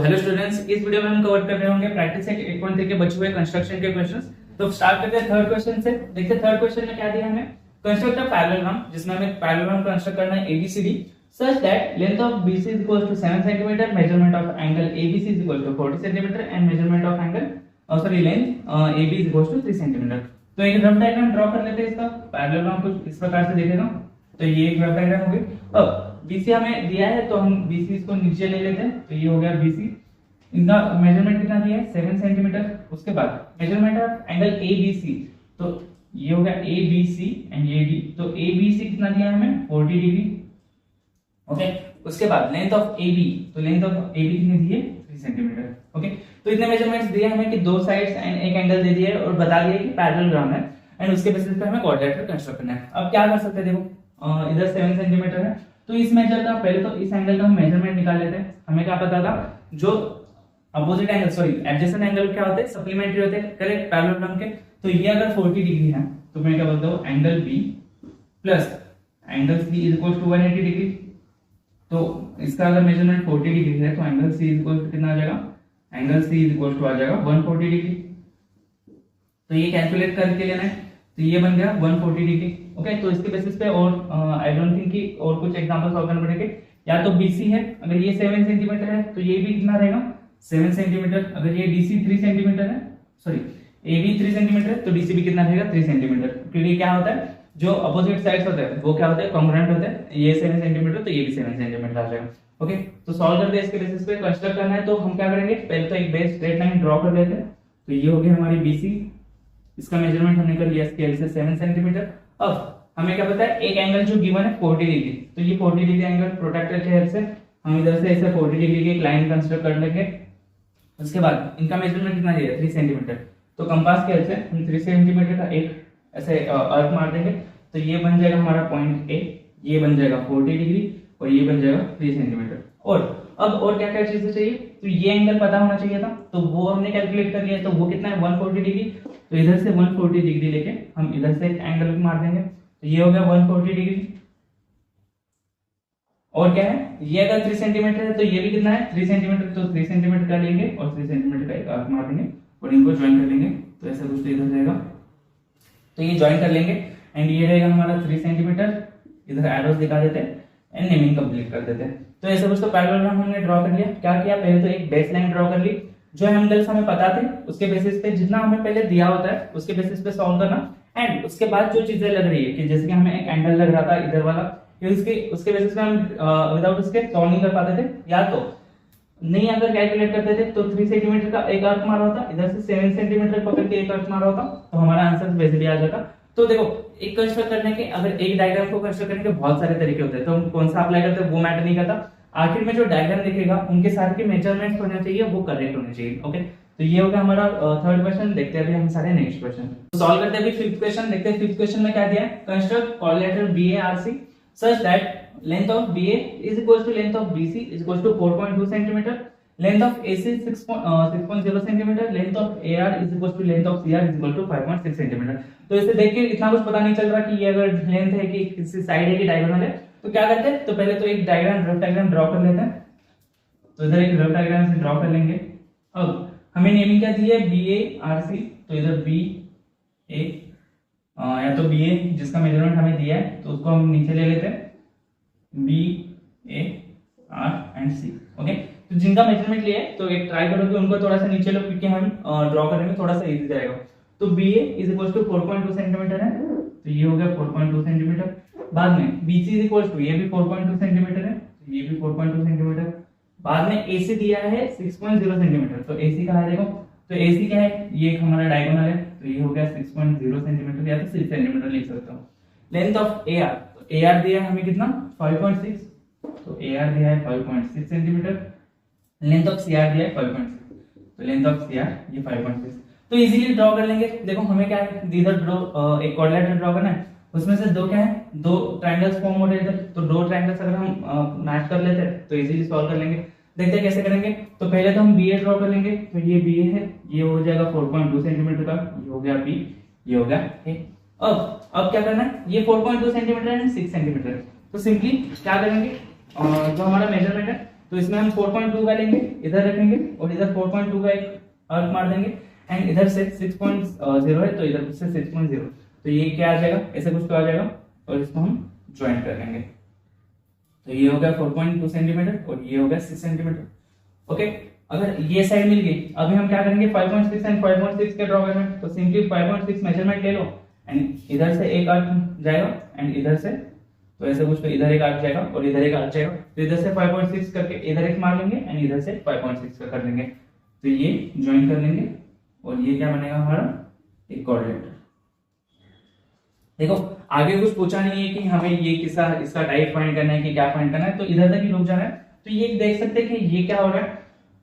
Hello students, इस video में हम कवर कर रहे होंगे प्रैक्टिस सेट 8.3 के बचे हुए कंस्ट्रक्शन के क्वेश्चंस। तो स्टार्ट करते हैं थर्ड क्वेश्चन से। देखते हैं थर्ड क्वेश्चन में क्या दिया हमें। कंस्ट्रक्ट अ पैरेललोग्राम, जिसमें हमें पैरेललोग्राम कंस्ट्रक्ट करना है ABCD such that length of BC is equal to 7 cm, measurement of angle ABC is equal to 40 cm and measurement of angle length AB is equal to 3 cm। तो एक rough diagram draw कर लेते हैं इसका। Parallelogram कुछ इस प्रकार से देखेगा। तो ये एक रफ डायग्राम हो गई। अब BC हमें दिया है तो हम BC इसको नीचे ले लेते हैं। तो ये हो गया BC। इनका मेजरमेंट कितना दिया है 7 सेंटीमीटर। उसके बाद मेजरमेंट ऑफ एंगल ABC, तो ये हो गया ABC एंड AD। तो ABC कितना दिया है हमें 40 डिग्री। ओके उसके बाद लेंथ ऑफ AB, तो लेंथ ऑफ AB कितनी दी है 3 सेंटीमीटर। ओके तो इतने मेजरमेंट्स दिए हमें कि दो साइड्स एंड एक एंगल दे दिया है और बता दिया कि पैरेललोग्राम है एंड उसके बेसिस पे हमें क्वाड्रिलेटरल कंस्ट्रक्ट करना है। अब क्या कर सकते हैं, देखो इधर 7 सेंटीमीटर है तो इस मेजर का पहले तो इस एंगल का हम मेजरमेंट निकाल लेते हैं। हमें क्या पता था, जो अपोजिट एंगल एडजेसेंट एंगल क्या होते हैं, सप्लीमेंट्री होते हैं करेक्ट पैरेललोग्राम के। तो ये अगर 40 डिग्री है तो मैं क्या बोलता हूं angle B plus angle C is equal to 180 degree. तो इसका अगर मेजरमेंट 40 डिग्री है तो angle C is equal to कितना आ जाएगा, angle C is equal to आ जाएगा 140 डिग्री। तो ये कैलकुलेट करके लेना है। तो ये बन गया 140 डिग्री। ओके तो इसके बेसिस पे और आई डोंट थिंक कि और कुछ एग्जांपल सॉल्व करने पड़ेंगे। या तो BC है, अगर ये 7 सेंटीमीटर है तो ये भी कितना रहेगा 7 सेंटीमीटर। अगर ये DC 3 सेंटीमीटर है, AB 3 सेंटीमीटर है तो DC भी कितना रहेगा 3 सेंटीमीटर। क्योंकि क्या होता है, जो अपोजिट साइड्स होते हैं वो क्या होते हैं, कॉन्ग्रुएंट होते हैं। ये 7 सेंटीमीटर तो ये भी 7 सेंटीमीटर आ जाएगा। ओके तो सॉल्व करते हैं इसके बेसिस पे कंस्ट्रक्ट करना है। तो हम क्या करेंगे, पहले तो एक बेस स्ट्रेट लाइन ड्रॉ कर लेते हैं। तो ये हो गई हमारी BC, इसका मेजरमेंट हमने कर लिया स्केल से 7 सेंटीमीटर। अब हमें क्या पता है, एक एंगल जो गिवन है 40 डिग्री, तो ये 40 डिग्री एंगल प्रोट्रैक्टर के हेल्प से हम इधर से ऐसे 40 डिग्री की एक लाइन कंस्ट्रक्ट कर लेंगे। उसके बाद इनका मेजरमेंट कितना दिया 3 सेंटीमीटर। तो कंपास के हेल्प से हम 3 सेंटीमीटर का एक ऐसे अर्क मार देंगे। तो ये बन जाएगा हमारा पॉइंट A, ये बन जाएगा 40 डिग्री और ये बन जाएगा 3 सेंटीमीटर। और अब और क्या क्या चीजें चाहिए, तो ये एंगल पता होना चाहिए था तो वो हमने कैलकुलेट कर लिया। तो वो कितना है 140 डिग्री। तो इधर से 140 डिग्री लेके हम इधर से एक एंगल मार देंगे। तो ये हो गया 140 डिग्री। और क्या है, ये अगर 3 सेंटीमीटर है तो ये भी कितना है 3 सेंटीमीटर। तो 3 सेंटीमीटर का लेंगे और 3 सेंटीमीटर का एक आर्क मार देंगे और इनको ज्वाइन कर लेंगे। तो ऐसा कुछ तो इधर रहेगा, तो ये ज्वाइन कर लेंगे एंड ये रहेगा हमारा 3 सेंटीमीटर। इधर एरोस दिखा देते हैं एंड नेमिंग कंप्लीट कर देते हैं। तो ऐसे कुछ तो पैरेललोग्राम हमने ड्रॉ कर लिया। क्या किया, पहले तो एक बेस लाइन ड्रॉ कर ली। जो एंगल्स हमें पता थे उसके बेसिस पे, जितना हमें पहले दिया होता है उसके बेसिस पे सॉल्व करना। एंड उसके बाद जो चीजें लग रही है कि जैसे कि हमें एक एंगल लग रहा था इधर वाला, उसके बेसिस पे हम विदाउट उसके सॉल्व नहीं कर पाते थे। या तो नहीं अगर कैलकुलेट करते थे तो 3 सेंटीमीटर का एक आर्क मारा होता, इधर से 7 सेंटीमीटर पकड़ के एक आर्क मारा होता तो हमारा आंसर वैसे भी आ जाता। तो देखो एक कंस्ट्रक्ट करने के, अगर एक डायग्राम को कंस्ट्रक्ट करने के बहुत सारे तरीके होते हैं। तो हम कौन सा अप्लाई करते हैं वो मैटर नहीं करता। आखिर में जो डायग्राम दिखेगा उनके साथ के मेजरमेंट्स होने चाहिए, वो करेक्ट होने चाहिए। ओके तो ये होगा हमारा थर्ड क्वेश्चन। देखते हैं अभी हम सारे नेक्स्ट क्वेश्चन तो सॉल्व करते हैं। अभी फिफ्थ क्वेश्चन देखते हैं। फिफ्थ क्वेश्चन में क्या दिया है, construct quadrilateral BARC such that length of BA is equal to length of BC is equal to 4.2 cm, length of AC 6.0 cm, length of AR is equal to length of CR is equal to 5.6 cm। तो इसे देख के इतना कुछ पता नहीं चल रहा कि ये अगर लेंथ है कि किसी साइड है कि डायगोनल है। तो क्या करते हैं, तो पहले तो एक डायग्राम रफ डायग्राम ड्रॉ कर लेते हैं। तो इधर एक रफ डायग्राम से ड्रॉ कर लेंगे। अब हमें नेमिंग क्या दी है BARC, तो इधर BA या तो BA जिसका मेजरमेंट हमें दिया है तो उसको हम नीचे ले लेते हैं BAR एंड C। ओके तो जिनका मेजरमेंट लिया है तो एक ट्राई करो कि उनको थोड़ा सा नीचे लो, क्योंकि हम ड्रॉ करने में थोड़ा सा इजी जाएगा। तो BA is equal to 4.2 centimetre है, तो ये हो गया 4.2 सेंटीमीटर। बाद में BC इज इक्वल टू, ये भी 4.2 सेंटीमीटर है, तो ये भी 4.2 सेंटीमीटर। बाद में AC दिया है 6.0 सेंटीमीटर। तो AC कहाँ है, देखो तो AC क्या है, ये एक हमारा डायगोनल है तो ये हो गया 6.0 सेंटीमीटर या तो 6 सेंटीमीटर लिख सकता हूँ। लेंथ ऑफ AR, तो AR दिया है हमें कितना 5.6, तो AR दिया है 5.6 सेंटीमीटर। लेंथ ऑफ CR दिया है 5.6, तो लेंथ ऑफ CR ये 5.6। तो इजीली ड्रॉ कर लेंगे। देखो हमें क्या है, इधर ड्रॉ एक क्वाड्रिलेटरल ड्रॉ करना है, उसमें से दो क्या है, दो ट्रायंगल्स फॉर्म हो रहे हैं। तो दो ट्रायंगल्स अगर हम मैच कर लेते हैं तो इजीली सॉल्व कर लेंगे। देखते हैं कैसे करेंगे। तो पहले तो हम BA ड्रॉ कर लेंगे। तो ये BA है, ये हो जाएगा 4.2 सेंटीमीटर का, ये हो गया B, ये हो गया A। अब क्या करना है, ये 4.2 सेंटीमीटर एंड 6 सेंटीमीटर है। तो सिंपली क्या करेंगे, जो हमारा मेजरमेंट है तो इसमें हम 4.2 का लेंगे, इधर रखेंगे और इधर 4.2 का एक अर्क मार देंगे एंड इधर से 6.0 है तो इधर से 6.0, तो ये क्या आ जाएगा, ऐसे कुछ तो आ जाएगा और इसको हम ज्वाइन कर लेंगे। तो ये हो गया 4.2 सेंटीमीटर और ये हो गया 6 सेंटीमीटर। ओके, अगर ये साइड मिल गई, अभी हम क्या करेंगे 5.6 एंड 5.6 के ड्रॉ करना है, तो सिंपली 5.6 मेजरमेंट ले लो एंड इधर से एक आर्क जाएगा एंड इधर से, तो ऐसे कुछ तो इधर एक आर्क जाएगा और इधर एक आर्क जाएगा, तो इधर से 5.6 करके इधर एक मार लेंगे एंड इधर से 5.6 का कर लेंगे, तो ये ज्वाइन कर लेंगे और ये क्या बनेगा हमारा एक क्वाड्रिलेटरल। देखो आगे कुछ पूछा नहीं है कि हमें ये किसका इसका टाइप फाइंड करना है कि क्या फाइंड करना है, तो इधर तक ही रुक जाना है। तो ये देख सकते हैं कि ये क्या हो रहा है,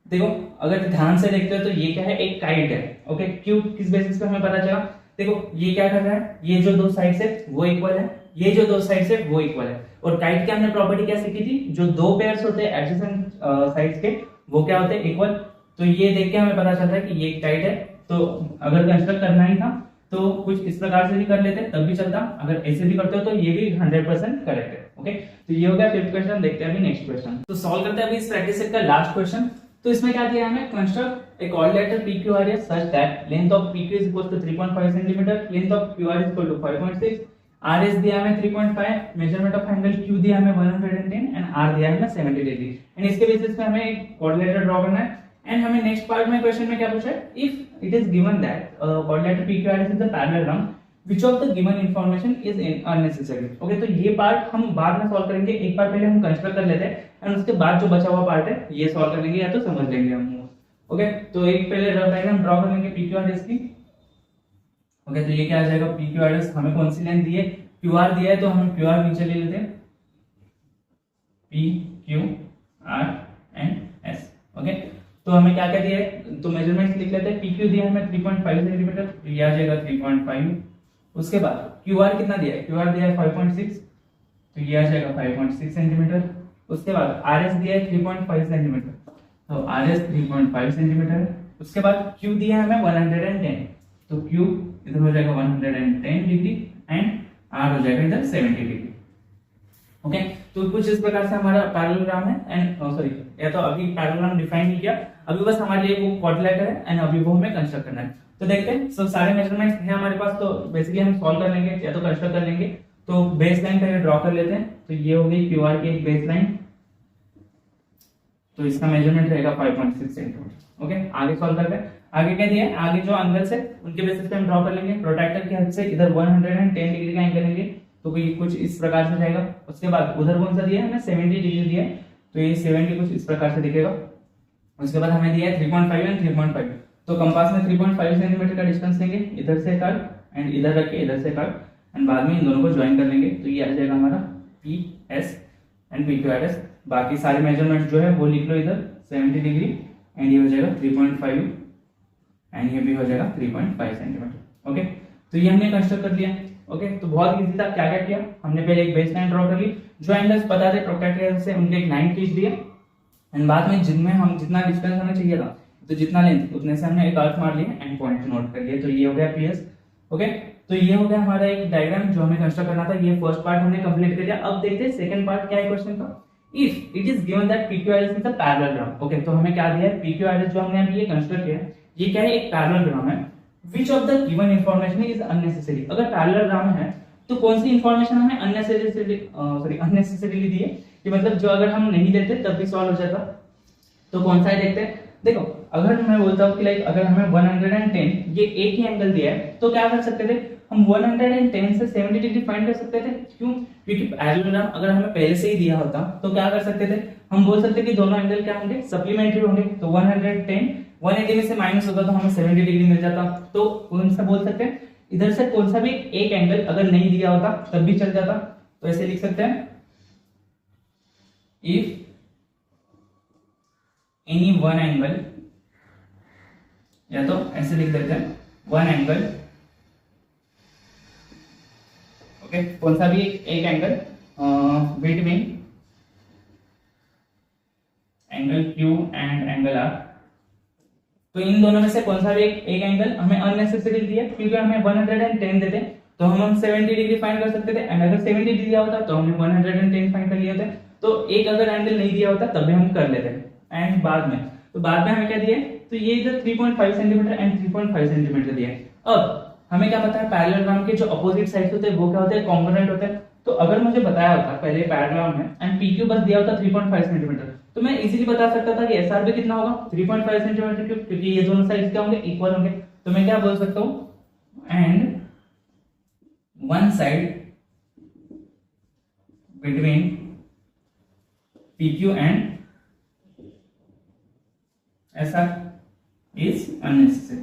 देखो अगर ध्यान से देखते हो तो ये क्या है, एक काइट है। ओके, क्यों, किस बेसिस पे हमें पता चला, देखो ये क्या कर रहा है, ये जो दो साइड है वो इक्वल है, ये जो दो साइड है वो इक्वल है। और काइट की हमने प्रॉपर्टी क्या सीखी थी, जो दो पेयर्स होते हैं एडजेसेंट साइड्स के वो क्या होते हैं, इक्वल। तो ये देख के हमें पता चल रहा है कि ये काइट है, तो अगर कंस्ट्रक्ट करना ही था तो कुछ इस प्रकार से भी कर लेते तब भी चलता, अगर ऐसे भी करते हो तो ये भी 100% करेक्ट है। ओके, तो ये हो गया फिफ्थ क्वेश्चन। देखते हैं अभी नेक्स्ट क्वेश्चन, तो सॉल्व करते हैं अभी इस प्रैक्टिस सेट का लास्ट क्वेश्चन। तो इसमें क्या दिया है हमें, construct a quadrilateral PQRS such that length of PQ is equal to 3.5 centimetre, length of QR is equal to 5.6, RS दिया हमें 3.5, मेजरमेंट ऑफ एंगल Q दिया हमें 110 एंड R दिया हमें 70 डिग्री एंड इसके बेसिस पे हमें एक क्वाड्रिलेटरल ड्रॉ करना है। एंड हमें नेक्स्ट पार्ट में क्वेश्चन में क्या पूछा है, if it is given that quadrilateral PQRS is a parallel drum which of the given information is unnecessary। Okay, तो ये पार्ट हम बाद में सॉल्व करेंगे, एक बार पहले हम कंसीडर कर लेते हैं एंड उसके बाद जो बचा हुआ पार्ट है ये सॉल्व कर लेंगे या तो समझ लेंगे हम। ओके, तो एक पहले रफ डायग्राम ड्रॉ कर लेंगे PQRS की। ओके, तो ये क्या आ जाएगा, PQRS हमें कौन सी लेंथ दी है, QR दिया है तो हम QR नीचे ले लेते हैं, PQR एंड S। ओके, तो हमें क्या क्या दिया है, तो मेजरमेंट्स लिख लेते हैं। PQ दिया है हमें 3.5 सेंटीमीटर, तो ये आ जाएगा 3.5। उसके बाद QR कितना दिया है, QR दिया है 5.6, तो ये आ जाएगा 5.6 सेंटीमीटर। उसके बाद RS दिया है 3.5 सेंटीमीटर, तो RS 3.5 सेंटीमीटर है। उसके बाद Q दिया है हमें 110, तो Q इधर हो जाएगा 110 डिग्री एंड R हो जाएगा इधर 70 डिग्री। ओके, तो कुछ इस प्रकार से हमारा पैरेललोग्राम है एंड सॉरी या तो अभी पैरेललोग्राम डिफाइन नहीं किया, अभी बस हमारे लिए वो क्वाड्रिलेटरल है एंड अभी वो हमें कंस्ट्रक्ट करना है। तो देखते हैं, सब सारे मेजरमेंट्स हैं हमारे पास, तो बेसिकली हम सॉल्व कर लेंगे या तो कंस्ट्रक्ट कर लेंगे। तो बेस लाइन पहले ड्रॉ कर लेते हैं, तो ये हो गई QR की एक बेस लाइन, तो इसका मेजरमेंट रहेगा 5.6 सेंटीमीटर। ओके, आगे सॉल्व करते हैं। आगे क्या दिया है, आगे जो एंगल्स है उनके बेसिस पे हम ड्रॉ कर लेंगे। प्रोट्रैक्टर की हद से इधर 110 डिग्री का एंगल लेंगे, तो कुछ इस प्रकार से जाएगा। उसके बाद उधर कौन सा दिया है हमें 70 डिग्री दिया है, तो ये 70 कुछ इस प्रकार से दिखेगा। उसके बाद हमें दिया है 3.5 एंड 3.5, तो कंपास में 3.5 सेंटीमीटर का डिस्टेंस लेंगे, इधर से कर्व एंड इधर रख के इधर से कर्व एंड बाद में इन दोनों को ज्वाइन कर लेंगे, तो ये आ जाएगा हमारा PS एंड PQRS। बाकी सारे मेजरमेंट्स जो है वो लिख लो इधर 70 डिग्री एंड ये हो जाएगा 3.5 एंड ये भी हो जाएगा 3.5 सेंटीमीटर। ओके, तो ये हमने कंस्ट्रक्ट कर लिया। ओके, तो बहुत इजी था। क्या क्या किया हमने, पहले एक बेस लाइन ड्रॉ कर ली, जो एंगल्स पता थे प्रोट्रैक्टर से उनके एक लाइन खींच दिया एंड बाद में जिनमें हम जितना डिस्टेंस हमें चाहिए था, तो जितना लेंथ उतने से हमने एक आर्क मार लिया एंड पॉइंट नोट कर लिया, तो ये हो गया PS। ओके, तो ये हो गया हमारा एक डायग्राम जो हमें कंस्ट्रक्ट करना था। ये फर्स्ट पार्ट हमने कंप्लीट कर लिया। अब देखते हैं सेकंड पार्ट क्या है क्वेश्चन का, if it is given that PQRS is a parallel drum. Okay, तो हमें क्या दिया है, PQRS जो हमने अभी ये कंस्ट्रक्ट किया ये क्या है, एक पैरेलल ड्रम है। Which of the given information is unnecessary? अगर पैरेलल ड्रम है तो कौन सी इंफॉर्मेशन हमें अननेसेसरीली दी है, कि मतलब जो अगर हम नहीं देते तब भी सॉल्व हो जाता, तो कौन सा है देखते हैं। देखो अगर मैं बोलता हूँ कि लाइक अगर हमें 110 ये एक ही एंगल दिया है, तो क्या कर सकते थे हम 110 से 70 डिग्री फाइंड कर सकते थे। क्यों, क्योंकि पैरेलल अगर हमें पहले से ही दिया होता तो क्या कर सकते थे, हम बोल सकते कि दोनों एंगल क्या होंगे, सप्लीमेंट्री होंगे। तो 180 में से माइनस होता तो हमें 70 डिग्री मिल जाता। तो कौन सा बोल सकते हैं, इधर से कौन सा भी एक एंगल अगर नहीं दिया होता तब भी चल जाता। तो ऐसे लिख सकते हैं, इफ एनी वन एंगल, या तो ऐसे लिख देते हैं वन एंगल, ओके, कौन सा भी एक angle between angle Q and angle R, तो इन दोनों में से कौन सा भी एक एंगल हमें अननेसेसरी दिया, क्योंकि हमें 110 देते तो हम 70 डिग्री फाइंड कर सकते थे एंड अगर 70 दिया होता तो हमने 110 फाइंड कर लिए थे। तो एक अगर एंगल नहीं दिया होता तब भी हम कर लेते हैं। एंड बाद में हमें क्या दिया है, तो ये इधर 3.5 सेंटीमीटर एंड 3.5 सेंटीमीटर दिया है। अब हमें क्या पता है, पैरेललोग्राम के जो अपोजिट साइड्स होते हैं वो क्या होते हैं, कॉम्पोनेंट होते हैं। तो अगर मुझे बताया होता पहले पैरेललोग्राम में एंड PQ बस दिया होता 3.5 सेंटीमीटर, तो मैं इजीली बता सकता था कि SR भी कितना होगा 3.5 सेंटीमीटर क्यूब, क्योंकि ये दोनों साइड्स क्या होंगे, इक्वल होंगे। तो मैं क्या बोल सकता हूं, and one side between PQ and SR is unnecessary.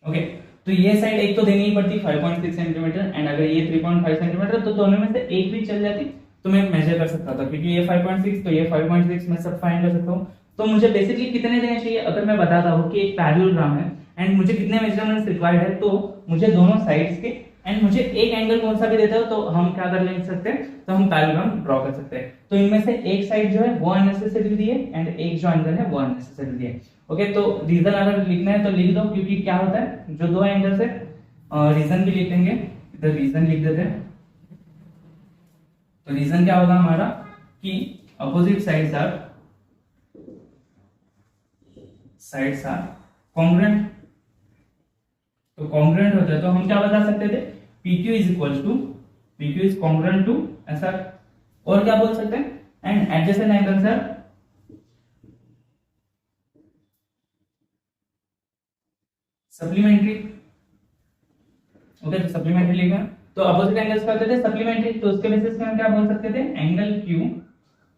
Okay, तो ये साइड एक तो देनी ही पड़ती 5.6 सेंटीमीटर एंड अगर ये 3.5 सेंटीमीटर, तो दोनों में से एक भी चल जाती तो मैं मेजर कर सकता था, क्योंकि ये 5.6 तो ये 5.6 मैं सब फाइंड कर सकता हूँ। तो मुझे बेसिकली कितने देने चाहिए, अगर मैं बताता हूँ कि एक पैरेललोग्राम है एंड मुझे कितने मेजरमेंट्स रिक्वायर्ड है, तो मुझे दोनों साइड्स के एंड मुझे एक एंगल कौन सा भी देता हो तो हम क्या कर ले सकते हैं, तो हम पैरेललोग्राम ड्रॉ कर सकते हैं। तो इनमें से एक साइड जो है वो अननेसेसरी दी है एंड एक जो एंगल है वो अननेसेसरी दी है। ओके, तो रीजन अगर लिखना है तो लिख दो, क्योंकि क्या होता है जो दो एंगल्स है, रीजन भी लिख देंगे, इधर रीजन लिख देते हैं। तो रीजन क्या होगा हमारा कि अपोजिट साइड्स आर कॉन्ग्रुएंट। तो कॉन्ग्रुएंट होता है तो हम क्या बता सकते थे, PQ is congruent to SR। और क्या बोल सकते हैं, and adjacent angles are supplementary. Okay, तो सप्लीमेंट्री लिखा, तो अपोजिट एंगल्स क्या होते थे, सप्लीमेंट्री। तो उसके बेसिस पे हम क्या बोल सकते थे, angle Q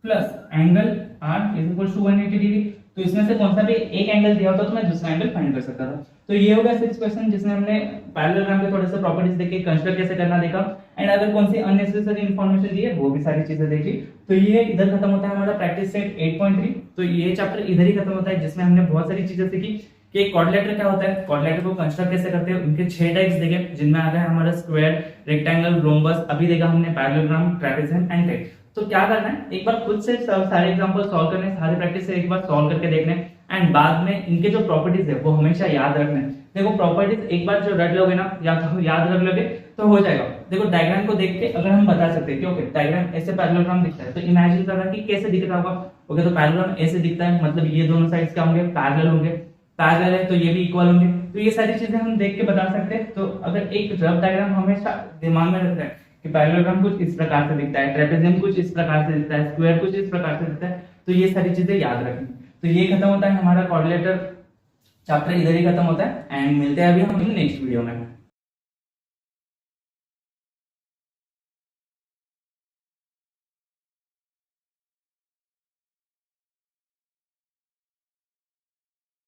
plus angle R is equal to 180 degree. तो इसमें से कौन सा भी एक एंगल दिया होता तो मैं दूसरा एंगल फाइंड कर सकता था। तो ये हो गया 6 क्वेश्चन जिसमें हमने पैरेललोग्राम के थोड़े से प्रॉपर्टीज देखे, कंस्ट्रक्ट कैसे करना देखा, एंड अगर कौन सी अननेसेसरी इंफॉर्मेशन दी है वो भी सारी चीजें देखी। तो ये इधर खत्म होता है हमारा प्रैक्टिस सेट 8.3। तो ये चैप्टर इधर ही खत्म होता है, जिसमें हमने बहुत सारी चीजें सीखी कि क्वाड्रिलेटरल क्या होता है, क्वाड्रिलेटरल को कंस्ट्रक्ट कैसे करते हैं, उनके 6 टाइप्स देखे, जिनमें आ गया हमारा स्क्वायर, रेक्टेंगल, रोम्बस, अभी देखा हमने पैरेललोग्राम, ट्रापेजियम एंड टेट। तो क्या करना है, एक बार खुद से सारे एग्जांपल सॉल्व करने, सारे प्रैक्टिस से एक बार सॉल्व करके देखने, एंड बाद में इनके जो प्रॉपर्टीज है वो हमेशा याद रखना है। देखो प्रॉपर्टीज एक बार जो रट लोगे ना, या तो याद रख लोगे तो हो जाएगा। देखो डायग्राम को देख के अगर हम बता सकते हैं कि ओके डायग्राम ऐसे पैरेललोग्राम दिखता है, तो इमेजिन करना कि कैसे दिख रहा होगा। ओके, तो पैरेललोग्राम ऐसे दिखता है, मतलब ये दोनों साइड्स क्या होंगे, पैरेलल होंगे, पैरेलल है तो ये भी इक्वल होंगे। तो ये सारी चीजें हम देख के बता सकते हैं। तो अगर एक रफ डायग्राम हमेशा दिमाग में रखना है कि पैरेललोग्राम कुछ इस प्रकार से दिखता है, ट्रेपेजियम कुछ इस प्रकार से दिखता है, स्क्वायर कुछ इस प्रकार से दिखता है, तो ये सारी चीजें याद रखनी। तो ये खत्म होता है हमारा क्वाड्रिलेटरल चैप्टर, इधर ही खत्म होता है, एंड मिलते हैं अभी हम नेक्स्ट वीडियो में।